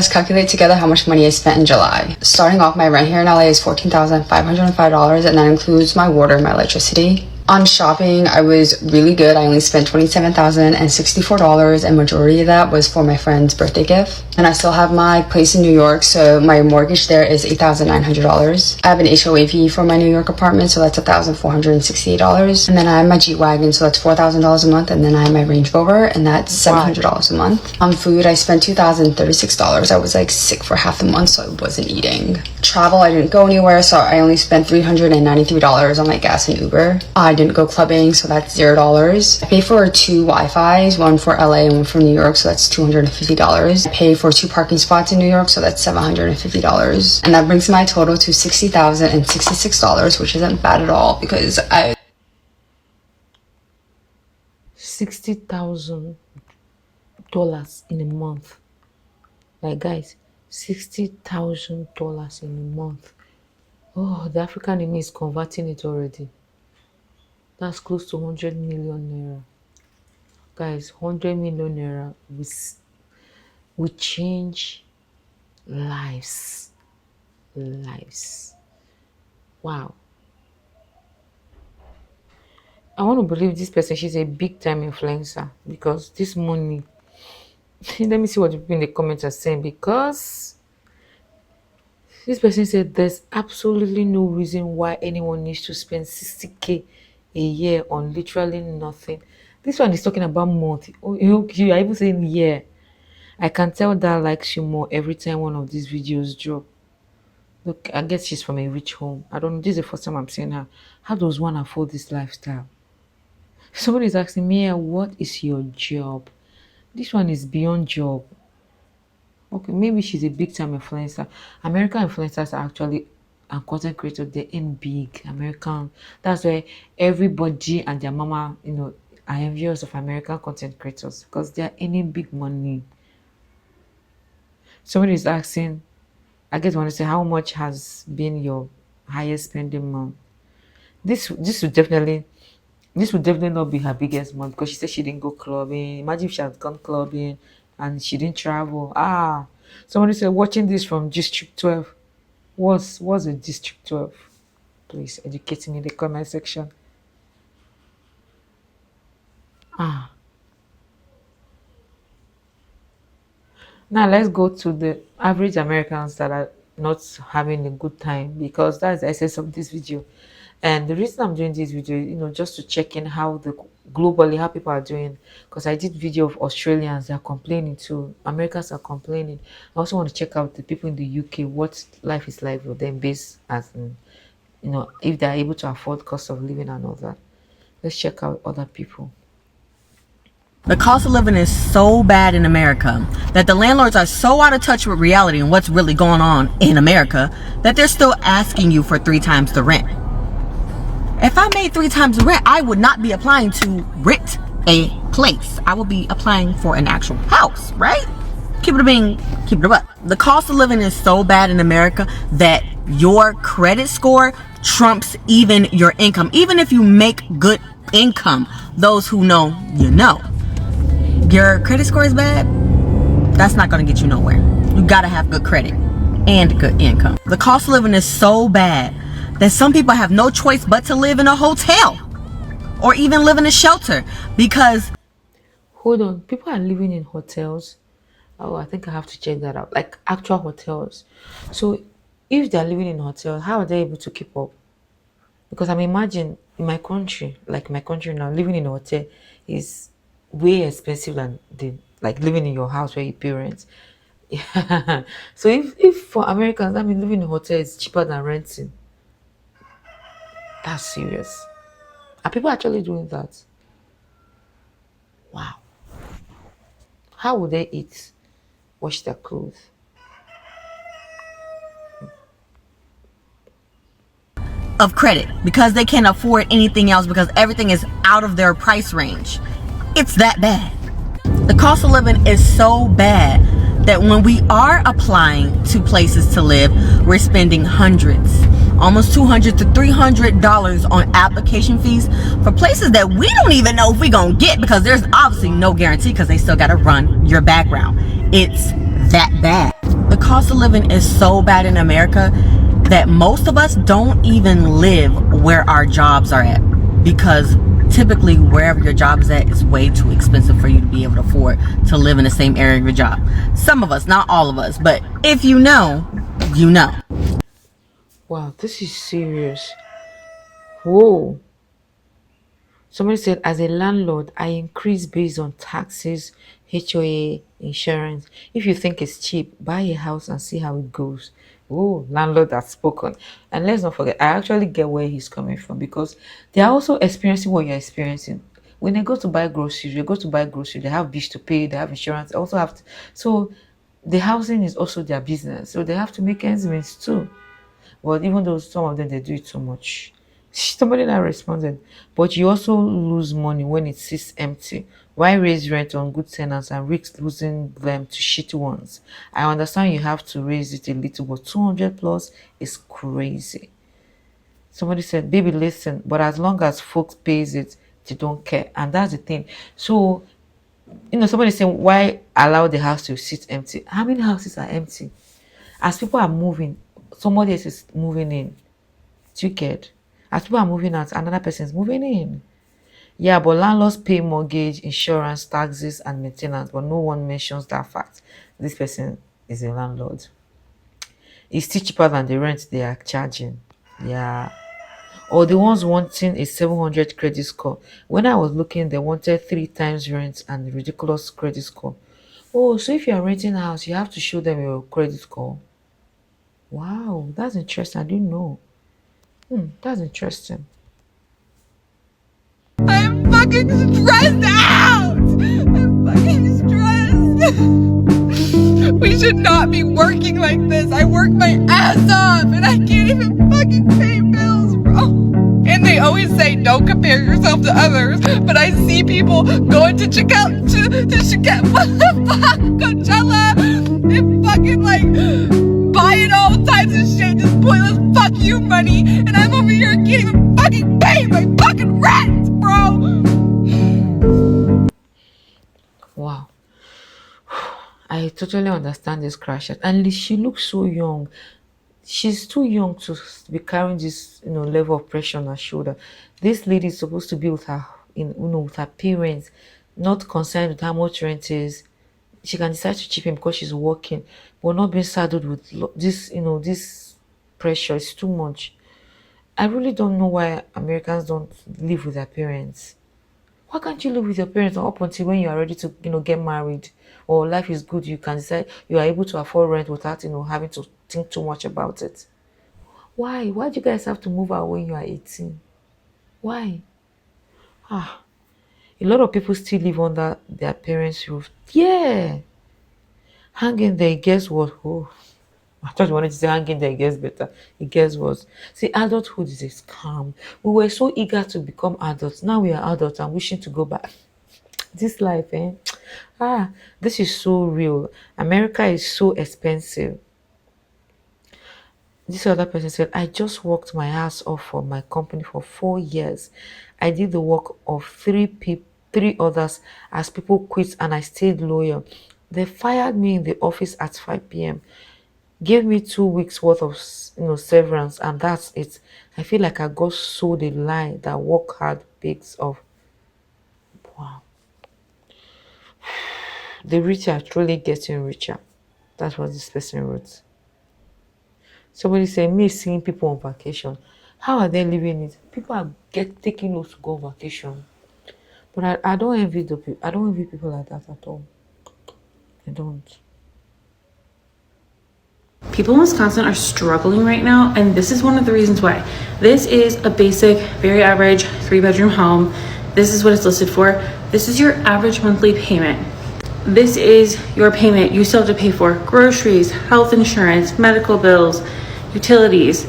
Let's calculate together how much money I spent in July. Starting off, my rent here in LA is $14,505, and that includes my water and my electricity. On shopping, I was really good. I only spent $27,064, and majority of that was for my friend's birthday gift. And I still have my place in New York, so my mortgage there is $8,900. I have an HOA fee for my New York apartment, so that's $1,468. And then I have my G-Wagon, so that's $4,000 a month. And then I have my Range Rover, and that's $700 a month. On food, I spent $2,036. I was like sick for half the month, so I wasn't eating. Travel, I didn't go anywhere, so I only spent $393 on like gas and Uber. I didn't go clubbing, so that's $0. I paid for 2 Wi-Fis, one for LA and one for New York, so that's $250. I paid for 2 parking spots in New York, so that's $750. And that brings my total to $60,066, which isn't bad at all because I... $60,000 in a month. Like guys, $60,000 in a month. Oh, the African in me is converting it already. That's close to 100 million naira. Guys, 100 million naira will change lives. Wow. I want to believe this person, she's a big time influencer, because this money, let me see what the people in the comments are saying, because this person said there's absolutely no reason why anyone needs to spend 60K a year on literally nothing. This one is talking about month. Oh, you are even saying year. I can tell that likes you more every time one of these videos drop. Look, I guess she's from a rich home. I don't know. This is the first time I'm seeing her. How does one afford this lifestyle? Somebody is asking me, what is your job? This one is beyond job. Okay, maybe she's a big time influencer. American influencers are actually content creators. They're in big American. That's why everybody and their mama, are envious of American content creators, because they're earning big money. Somebody is asking, I guess want to say, how much has been your highest spending month? This would definitely not be her biggest month, because she said she didn't go clubbing. Imagine if she had gone clubbing and she didn't travel. Somebody said watching this from District 12. What's a District 12? Please educate me in the comment section. Now let's go to the average Americans that are not having a good time, because that's the essence of this video. And the reason I'm doing this video, just to check in how globally how people are doing, because I did video of Australians, they are complaining too. Americans are complaining. I also want to check out the people in the UK, what life is like for them, based as if they're able to afford cost of living and all that. Let's check out other people. The cost of living is so bad in America that the landlords are so out of touch with reality and what's really going on in America that they're still asking you for 3 times the rent. If I made 3 times the rent, I would not be applying to rent a place. I would be applying for an actual house, right? Keep it up. The cost of living is so bad in America that your credit score trumps even your income. Even if you make good income, those who know, your credit score is bad, that's not going to get you nowhere. You got to have good credit and good income. The cost of living is so bad that some people have no choice but to live in a hotel or even live in a shelter, because... Hold on, people are living in hotels? Oh, I think I have to check that out. Like actual hotels. So if they're living in hotels, how are they able to keep up? Because I'm imagining in my country, now, living in a hotel is way expensive than living in your house where you pay rent. Yeah. So if for Americans, living in a hotel is cheaper than renting. That's serious. Are people actually doing that? Wow. How would they eat? Wash their clothes? Of credit, because they can't afford anything else, because everything is out of their price range. It's that bad. The cost of living is so bad that when we are applying to places to live, we're spending hundreds, almost $200 to $300 on application fees for places that we don't even know if we're gonna get, because there's obviously no guarantee, because they still gotta run your background. It's that bad. cost of living is so bad in America that most of us don't even live where our jobs are at, because typically wherever your job is at is way too expensive for you to be able to afford to live in the same area of your job. Some of us, not all of us, but if you know, you know. Wow, this is serious. Whoa. Somebody said, as a landlord, I increase based on taxes, HOA, insurance. If you think it's cheap, buy a house and see how it goes. Oh, landlord has spoken. And let's not forget, I actually get where he's coming from, because they are also experiencing what you're experiencing. When they go to buy groceries, they have bills to pay, they have insurance, they also have to, so the housing is also their business. So they have to make ends meet too. But even though some of them they do it too much. Somebody that responded, but you also lose money when it sits empty. Why raise rent on good tenants and risk losing them to shitty ones? I understand you have to raise it a little, but 200 plus is crazy. Somebody said, baby, listen, but as long as folks pays it, they don't care. And that's the thing. So, somebody saying, why allow the house to sit empty? How many houses are empty? As people are moving, somebody else is moving in. Do you get? As people are moving out, another person is moving in. Yeah, but landlords pay mortgage, insurance, taxes, and maintenance, but no one mentions that fact. This person is a landlord. It's still cheaper than the rent they are charging. Yeah. Or the ones wanting a 700 credit score. When I was looking, they wanted 3 times rent and ridiculous credit score. Oh, so if you're renting a house, you have to show them your credit score. Wow, that's interesting. I didn't know. That's interesting. I'm fucking stressed out! I'm fucking stressed! We should not be working like this. I work my ass off and I can't even fucking pay bills, bro. And they always say don't compare yourself to others, but I see people going to check out to Chicago, what the fuck, Coachella, and fucking like buying all types of shit, just pointless fuck you money, and I'm over here can't even fucking pay my fucking rent, bro. Wow. I totally understand this crash. And she looks so young. She's too young to be carrying this, level of pressure on her shoulder. This lady is supposed to be with her, with her parents, not concerned with how much rent is. She can decide to chip in because she's working, but not being saddled with this, this pressure. It's too much. I really don't know why Americans don't live with their parents. Why can't you live with your parents up until when you are ready to, get married, or life is good, you can decide you are able to afford rent without, having to think too much about it? Why? Why do you guys have to move out when you are 18? Why? A lot of people still live under their parents' roof. Yeah. Hang in there, guess what? Oh, I thought you wanted to say hang in there, it gets better. It gets worse. See, adulthood is a scam. We were so eager to become adults. Now we are adults and wishing to go back. This life, eh? This is so real. America is so expensive. This other person said, I just worked my ass off for my company for 4 years. I did the work of three others as people quit, and I stayed loyal. They fired me in the office at 5 p.m. Gave me 2 weeks worth of severance, and that's it. I feel like I got sold a lie that work hard pays off. Wow. The rich are truly getting richer. That's what this person wrote. Somebody said, me seeing people on vacation. How are they living it? People are taking loads to go on vacation. But I don't envy the people. I don't envy people like that at all. I don't. People in Wisconsin are struggling right now, and this is one of the reasons why. This is a basic, very average 3-bedroom home. This is what it's listed for. This is your average monthly payment. This is your payment you still have to pay for groceries, health insurance, medical bills, utilities,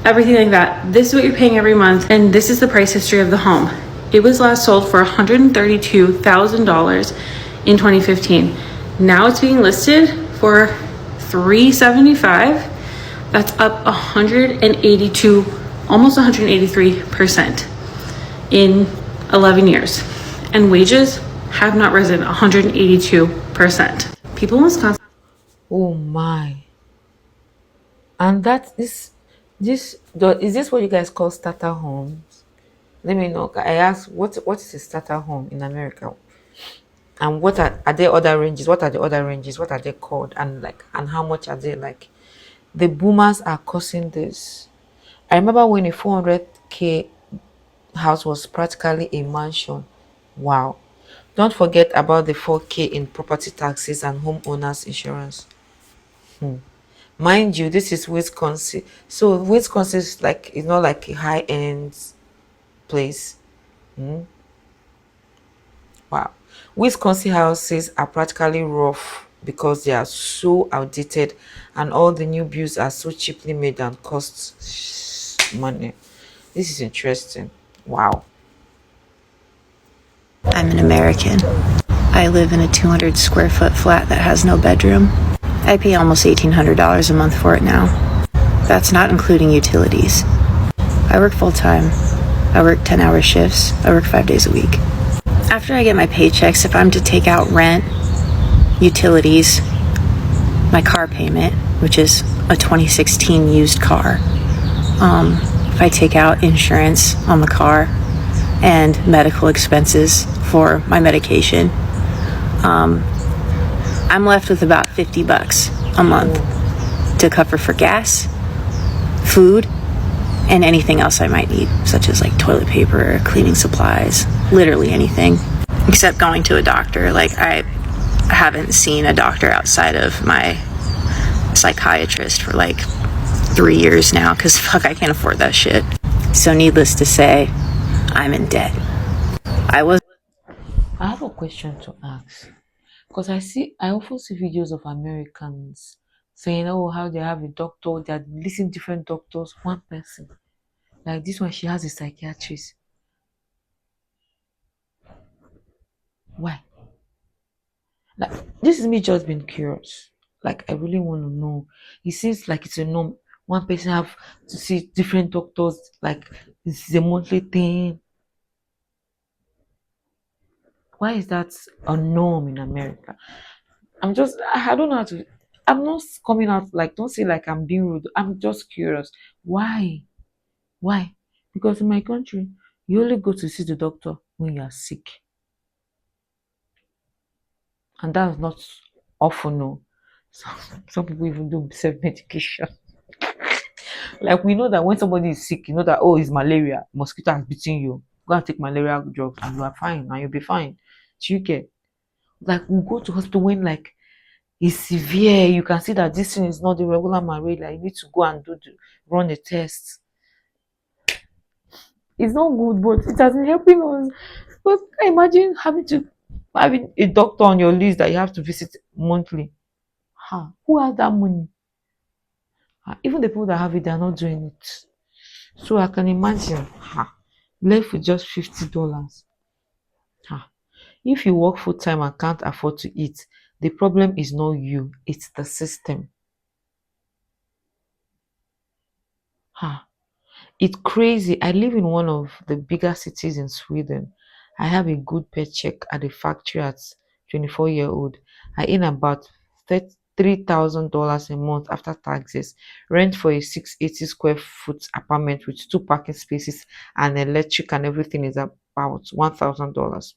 everything like that. This is what you're paying every month, and this is the price history of the home. It was last sold for $132,000 in 2015. Now it's being listed for $375,000. That's up 182, almost 183% in 11 years. And wages have not risen 182%. People in Wisconsin. Oh my. And that is this what you guys call starter homes? Let me know. I asked what is a starter home in America? And are there other ranges? What are the other ranges? What are they called? And like, and how much are they like? The boomers are causing this. I remember when a 400K house was practically a mansion. Wow. Don't forget about the 4K in property taxes and homeowners insurance. Mind you, this is Wisconsin. So Wisconsin is like, it's not like a high-end place. Wow. Wisconsin houses are practically rough because they are so outdated and all the new builds are so cheaply made and cost money. This is interesting. Wow. I'm an American. I live in a 200 square foot flat that has no bedroom. I pay almost $1,800 a month for it now. That's not including utilities. I work full time. I work 10-hour shifts. I work 5 days a week. After I get my paychecks, if I'm to take out rent, utilities, my car payment, which is a 2016 used car, if I take out insurance on the car and medical expenses for my medication, I'm left with about $50 a month to cover for gas, food, and anything else I might need, such as like toilet paper, cleaning supplies, literally anything, except going to a doctor. Like, I haven't seen a doctor outside of my psychiatrist for like 3 years now, because fuck, I can't afford that shit. So needless to say, I'm in debt. I have a question to ask. Because I often see videos of Americans saying, oh, how they have a doctor, they're listing different doctors, one person. Like this one, she has a psychiatrist. Why? Like, this is me just being curious. Like, I really want to know. It seems like it's a norm. One person have to see different doctors, like this is a monthly thing. Why is that a norm in America? I don't know how to, I'm not coming out like, don't say like I'm being rude. I'm just curious. Why? Why? Because in my country, you only go to see the doctor when you are sick. And that's not often, no. Some people even do self-medication. Like, we know that when somebody is sick, you know that, oh, it's malaria, mosquito has bitten you. Go and take malaria drugs and you are fine and you'll be fine. Do you get? Like, we go to hospital when like it's severe. You can see that this thing is not the regular malaria. You need to go and run a test. It's not good, but it has been helping us. But imagine having a doctor on your list that you have to visit monthly. Who has that money? Even the people that have it, they are not doing it. So I can imagine, left with just $50. If you work full time and can't afford to eat, the problem is not you, it's the system. It's crazy. I live in one of the bigger cities in Sweden. I have a good paycheck at the factory at 24-year-old. I earn about $3,000 a month after taxes. Rent for a 680 square foot apartment with 2 parking spaces and electric and everything is about $1,000.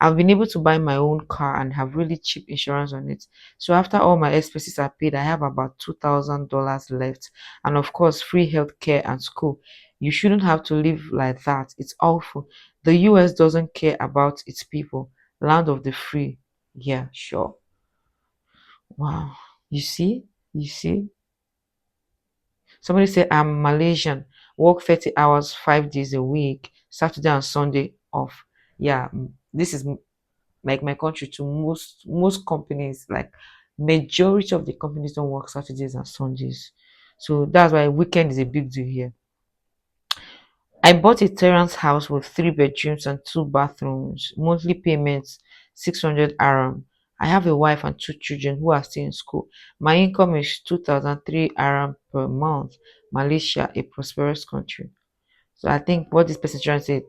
I've been able to buy my own car and have really cheap insurance on it. So after all my expenses are paid, I have about $2,000 left. And of course, free healthcare and school. You shouldn't have to live like that. It's awful. The US doesn't care about its people. Land of the free. Yeah, sure. Wow. You see? You see? Somebody said, I'm Malaysian. Work 30 hours, 5 days a week. Saturday and Sunday off. Yeah, this is like my country to most companies. Like, majority of the companies don't work Saturdays and Sundays. So that's why weekend is a big deal here. I bought a terrace house with 3 bedrooms and 2 bathrooms. Monthly payments 600 RM. I have a wife and 2 children who are still in school. My income is 2003 RM per month. Malaysia, a prosperous country. So I think what this person is trying to say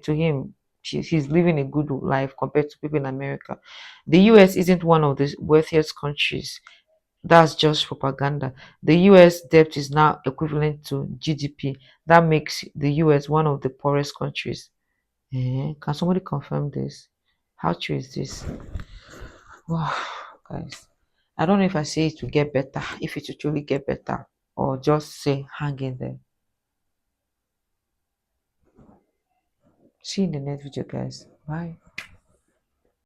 to him, he's living a good life compared to people in America. The US isn't one of the wealthiest countries. That's just propaganda. The US debt is now equivalent to GDP. That makes the US one of the poorest countries. Can somebody confirm this? How true is this? Wow, guys. I don't know if I say it will get better, if it will truly get better, or just say hang in there. See you in the next video, guys. Bye.